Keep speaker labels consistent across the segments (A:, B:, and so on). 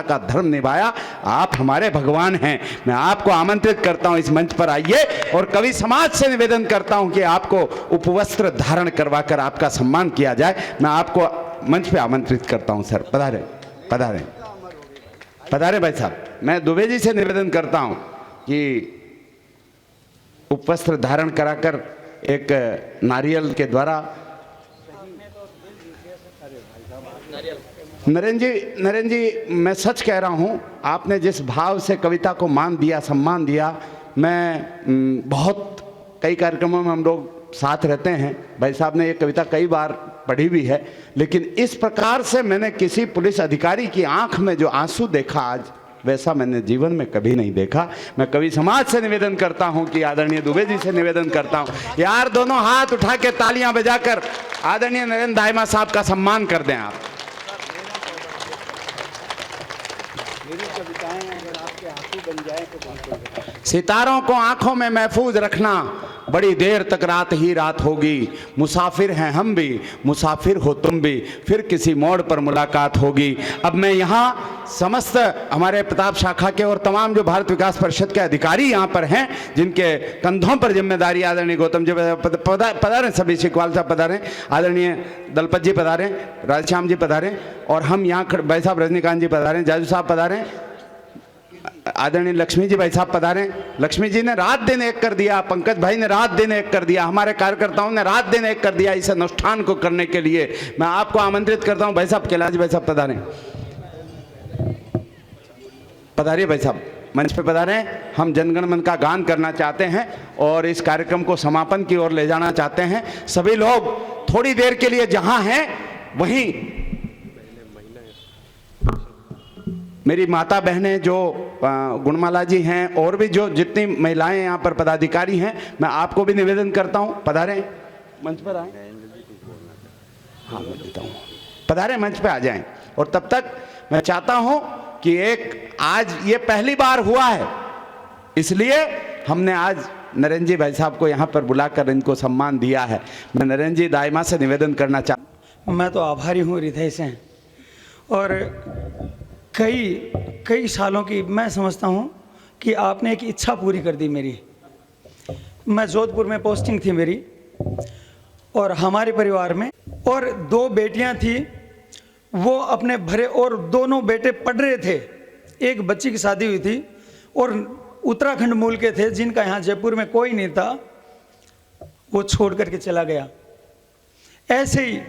A: का धर्म निभाया। आप हमारे भगवान हैं। मैं आपको आमंत्रित करता हूं इस मंच पर आइए और कवि समाज से निवेदन करता हूं कि आपको उपवस्त्र धारण करवाकर आपका सम्मान किया जाए। मैं आपको मंच पे आमंत्रित करता हूं। सर पधारें, पधारें, पधारें भाई साहब। मैं दुबे जी से निवेदन करता हूं कि उपवस्त्र धारण कराकर एक नारियल के द्वारा नरेंद्र जी मैं सच कह रहा हूं, आपने जिस भाव से कविता को मान दिया, सम्मान दिया, मैं बहुत कई कार्यक्रमों में हम लोग साथ रहते हैं। भाई साहब ने ये कविता कई बार पढ़ी भी है, लेकिन इस प्रकार से मैंने किसी पुलिस अधिकारी की आंख में जो आंसू देखा आज, वैसा मैंने जीवन में कभी नहीं देखा। मैं कवि समाज से निवेदन करता हूं कि आदरणीय दुबे जी से निवेदन करता हूं, यार दोनों हाथ उठा के तालियां बजाकर आदरणीय नरेंद्र दाइमा साहब का सम्मान कर दें आप। सितारों को आंखों में महफूज रखना, बड़ी देर तक रात ही रात होगी। मुसाफिर हैं हम भी, मुसाफिर हो तुम भी, फिर किसी मोड़ पर मुलाकात होगी। अब मैं यहाँ समस्त हमारे प्रताप शाखा के और तमाम जो भारत विकास परिषद के अधिकारी यहाँ पर हैं, जिनके कंधों पर जिम्मेदारी, आदरणीय गौतम जी पधारें, सभी शिकवाल साहब पधारें, आदरणीय दलपत जी पधारें, राधेश्याम जी पधारें, और हम यहाँ भाई साहब रजनीकांत जी पधारें, जाजू साहब पधारें, आदरणीय लक्ष्मी जी भाई साहब पधारें। लक्ष्मी जी ने रात दिन एक कर दिया, पंकज भाई ने रात दिन एक कर दिया, हमारे कार्यकर्ताओं ने रात दिन एक कर दिया इस अनुष्ठान को करने के लिए। मैं आपको आमंत्रित करता हूं। भाई साहब कैलाश भाई साहब पधारें, पधारिए भाई साहब, मंच पे पधारें। हम जनगण मन का गान करना चाहते हैं और इस कार्यक्रम को समापन की ओर ले जाना चाहते हैं। सभी लोग थोड़ी देर के लिए जहां हैं वहीं मेरी माता बहनें जो गुणमाला जी हैं और भी जो जितनी महिलाएं यहाँ पर पदाधिकारी हैं, मैं आपको भी निवेदन करता हूँ, पधारें मंच पर आएं। हाँ मैं देता हूँ, पधारें मंच पे आ जाएं। और तब तक मैं चाहता हूँ कि एक आज ये पहली बार हुआ है, इसलिए हमने आज नरेंद्र जी भाई साहब को यहाँ पर बुलाकर इनको सम्मान दिया है। मैं नरेंद्र जी दाइमा से निवेदन करना चाहता।
B: मैं तो आभारी हूँ हृदय से, और कई सालों की मैं समझता हूँ कि आपने एक इच्छा पूरी कर दी मेरी। मैं जोधपुर में पोस्टिंग थी मेरी, और हमारे परिवार में और 2 बेटियां थी, वो अपने भरे, और दोनों बेटे पढ़ रहे थे। एक बच्ची की शादी हुई थी और उत्तराखंड मूल के थे, जिनका यहाँ जयपुर में कोई नहीं था, वो छोड़ करके चला गया। ऐसे ही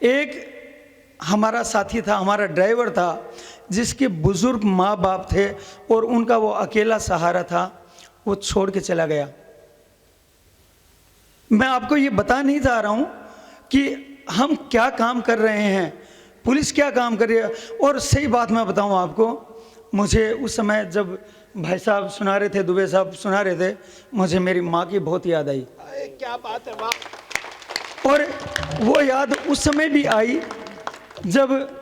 B: एक हमारा साथी था, हमारा ड्राइवर था, जिसके बुजुर्ग माँ बाप थे और उनका वो अकेला सहारा था, वो छोड़ के चला गया। मैं आपको ये बता नहीं जा रहा हूँ कि हम क्या काम कर रहे हैं, पुलिस क्या काम कर रही है। और सही बात मैं बताऊँ आपको, मुझे उस समय जब भाई साहब सुना रहे थे, दुबे साहब सुना रहे थे, मुझे मेरी माँ की बहुत याद आई।
A: क्या बात है, वाह।
B: और वो याद उस समय भी आई जब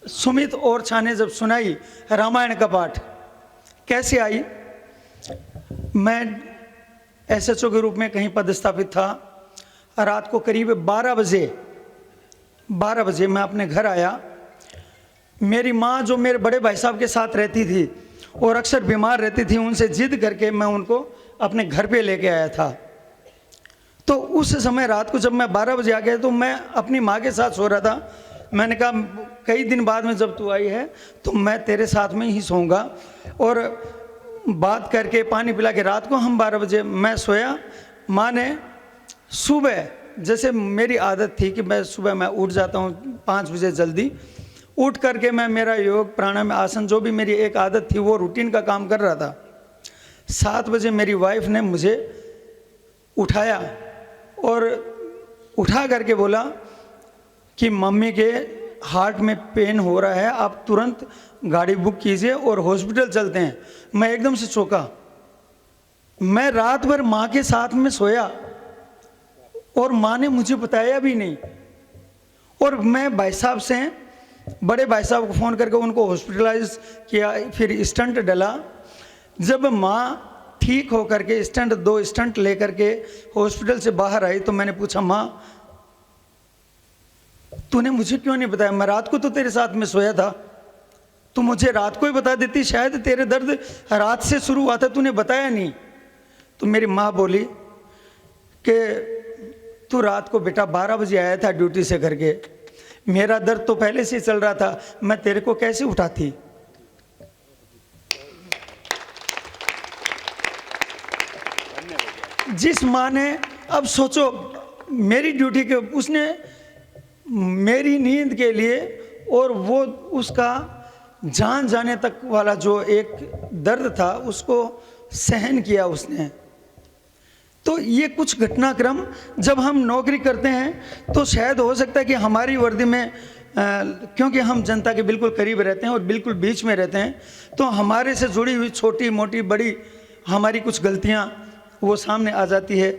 B: सुमित और छाने जब सुनाई रामायण का पाठ। कैसे आई, मैं एसएचओ के रूप में कहीं पदस्थापित था। रात को करीब 12 बजे मैं अपने घर आया। मेरी माँ जो मेरे बड़े भाई साहब के साथ रहती थी और अक्सर बीमार रहती थी, उनसे जिद करके मैं उनको अपने घर पे लेके आया था। तो उस समय रात को जब मैं 12 बजे आ गया तो मैं अपनी माँ के साथ सो रहा था। मैंने कहा कई दिन बाद में जब तू आई है तो मैं तेरे साथ में ही सोऊंगा, और बात करके पानी पिला के रात को हम 12 बजे मैं सोया। माँ ने सुबह, जैसे मेरी आदत थी कि मैं सुबह मैं उठ जाता हूँ 5 बजे जल्दी, उठ करके मैं मेरा योग प्राणायाम आसन जो भी मेरी एक आदत थी वो रूटीन का काम कर रहा था। 7 बजे मेरी वाइफ ने मुझे उठाया और उठा करके बोला कि मम्मी के हार्ट में पेन हो रहा है, आप तुरंत गाड़ी बुक कीजिए और हॉस्पिटल चलते हैं। मैं एकदम से चौंका। मैं रात भर माँ के साथ में सोया और माँ ने मुझे बताया भी नहीं, और मैं भाई साहब से, बड़े भाई साहब को फ़ोन करके उनको हॉस्पिटलाइज किया, फिर स्टंट डला। जब माँ ठीक होकर के स्टंट 2 स्टंट लेकर के हॉस्पिटल से बाहर आई तो मैंने पूछा, माँ तूने मुझे क्यों नहीं बताया? मैं रात को तो तेरे साथ में सोया था, तू मुझे रात को ही बता देती, शायद तेरे दर्द रात से शुरू हुआ था, तूने बताया नहीं। तो मेरी माँ बोली कि तू रात को बेटा 12 बजे आया था ड्यूटी से करके, मेरा दर्द तो पहले से चल रहा था, मैं तेरे को कैसे उठाती। जिस माँ ने, अब सोचो मेरी ड्यूटी के, उसने मेरी नींद के लिए और वो उसका जान जाने तक वाला जो एक दर्द था उसको सहन किया उसने। तो ये कुछ घटनाक्रम जब हम नौकरी करते हैं तो शायद हो सकता है कि हमारी वर्दी में क्योंकि हम जनता के बिल्कुल करीब रहते हैं और बिल्कुल बीच में रहते हैं, तो हमारे से जुड़ी हुई छोटी मोटी बड़ी हमारी कुछ गलतियां वो सामने आ जाती है।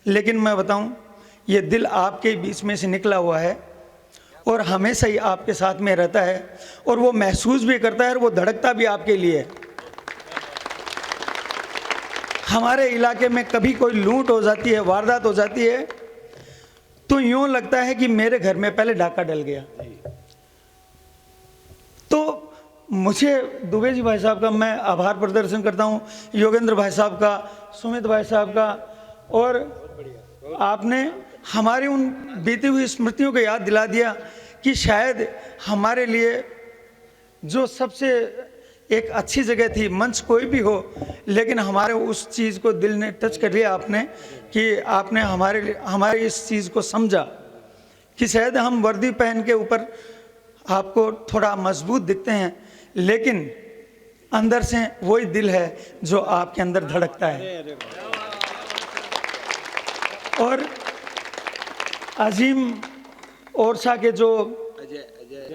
B: लेकिन मैं बताऊं, ये दिल आपके बीच में से निकला हुआ है और हमेशा ही आपके साथ में रहता है और वो महसूस भी करता है और वो धड़कता भी आपके लिए। हमारे इलाके में कभी कोई लूट हो जाती है, वारदात हो जाती है, तो यूं लगता है कि मेरे घर में पहले डाका डल गया। तो मुझे दुबे जी भाई साहब का मैं आभार प्रदर्शन करता हूं, योगेंद्र भाई साहब का, सुमित भाई साहब का, और आपने हमारी उन बीती हुई स्मृतियों को याद दिला दिया कि शायद हमारे लिए जो सबसे एक अच्छी जगह थी, मंच कोई भी हो, लेकिन हमारे उस चीज़ को दिल ने टच कर लिया आपने, कि आपने हमारे इस चीज़ को समझा कि शायद हम वर्दी पहन के ऊपर आपको थोड़ा मजबूत दिखते हैं, लेकिन अंदर से वही दिल है जो आपके अंदर धड़कता है। और अजीम ओरछा के जो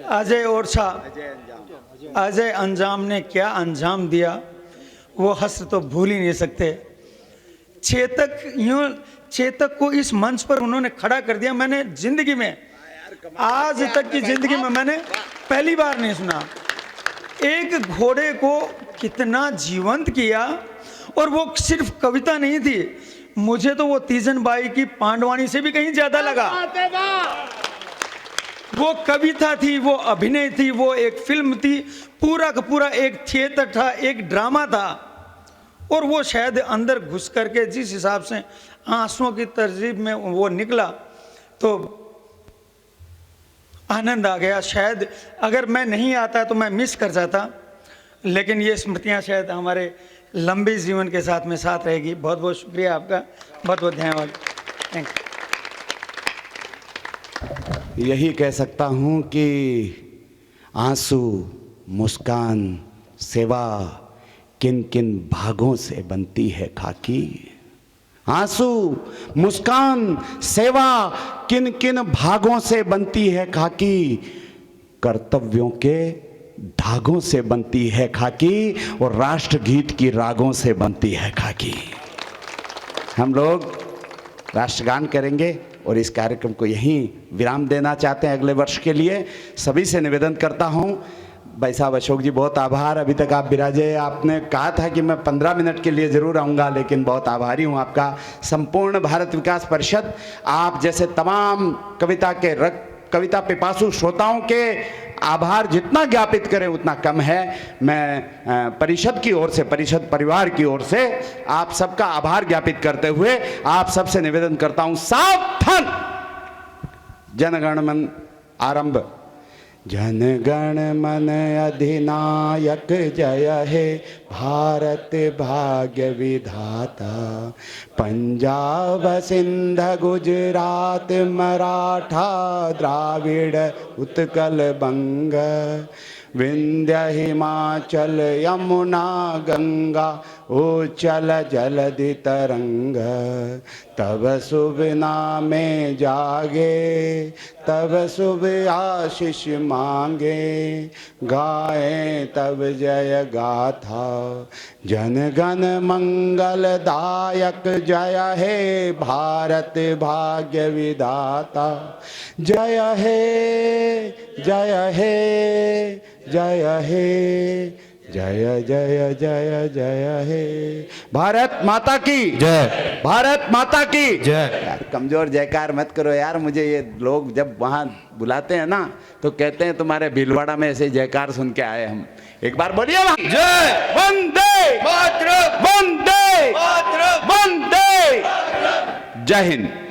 B: अजय ओरछा, अजय अंजाम ने क्या अंजाम दिया वो हस्र तो भूल ही नहीं सकते। चेतक को इस मंच पर उन्होंने खड़ा कर दिया। मैंने जिंदगी में, आज तक की जिंदगी में मैंने पहली बार नहीं सुना। एक घोड़े को कितना जीवंत किया, और वो सिर्फ कविता नहीं थी, मुझे तो वो तीजन बाई की पांडवानी से भी कहीं ज्यादा लगा। वो कविता थी, वो अभिनय थी, वो एक फिल्म थी, पूरा का पूरा एक थिएटर था, एक ड्रामा था। और वो शायद अंदर घुस करके जिस हिसाब से आंसुओं की तरजीब में वो निकला, तो आनंद आ गया। शायद अगर मैं नहीं आता तो मैं मिस कर जाता, लेकिन ये स्मृतियां शायद हमारे लंबे जीवन के साथ में साथ रहेगी। बहुत बहुत शुक्रिया आपका, बहुत बहुत धन्यवाद। Thank you.
A: यही कह सकता हूँ कि आंसू, मुस्कान, सेवा किन किन भागों से बनती है खाकी। आंसू, मुस्कान, सेवा किन किन भागों से बनती है खाकी। कर्तव्यों के धागों से बनती है खाकी, और राष्ट्रगीत की रागों से बनती है खाकी। हम लोग राष्ट्रगान करेंगे और इस कार्यक्रम को यहीं विराम देना चाहते हैं अगले वर्ष के लिए। सभी से निवेदन करता हूं, भाई साहब अशोक जी बहुत आभार, अभी तक आप विराजे। आपने कहा था कि मैं 15 मिनट के लिए ज़रूर आऊँगा, लेकिन बहुत आभारी हूँ आपका। संपूर्ण भारत विकास परिषद, आप जैसे तमाम कविता पिपासु श्रोताओं के आभार जितना ज्ञापित करें उतना कम है। मैं परिषद की ओर से, परिषद परिवार की ओर से आप सबका आभार ज्ञापित करते हुए आप सबसे निवेदन करता हूं, सावधान। जनगण मन आरंभ। जनगण मन अधिनायक जय हे भारत भाग्य विधाता। पंजाब सिंध गुजरात मराठा द्राविड़ उत्कल बंग। विंध्य हिमाचल यमुना गंगा उच्चल जलधि तरंग। तब शुभ नामे जागे तब शुभ आशीष मांगे। गाए तब जय गाथा जनगण मंगलदायक जय हे भारत भाग्य विधाता। जय हे जय हे जय हे जय जय जय जय हे भारत माता की
C: जय।
A: भारत माता की
C: जय।
A: यार कमजोर जयकार मत करो यार। मुझे ये लोग जब वहां बुलाते हैं ना तो कहते हैं तुम्हारे भीलवाड़ा में ऐसे जयकार सुन के आए हम। एक बार बोलिए ना,
C: जय
A: वंदे
C: मातरम,
A: वंदे
C: मातरम।
A: वंदे। जय हिंद।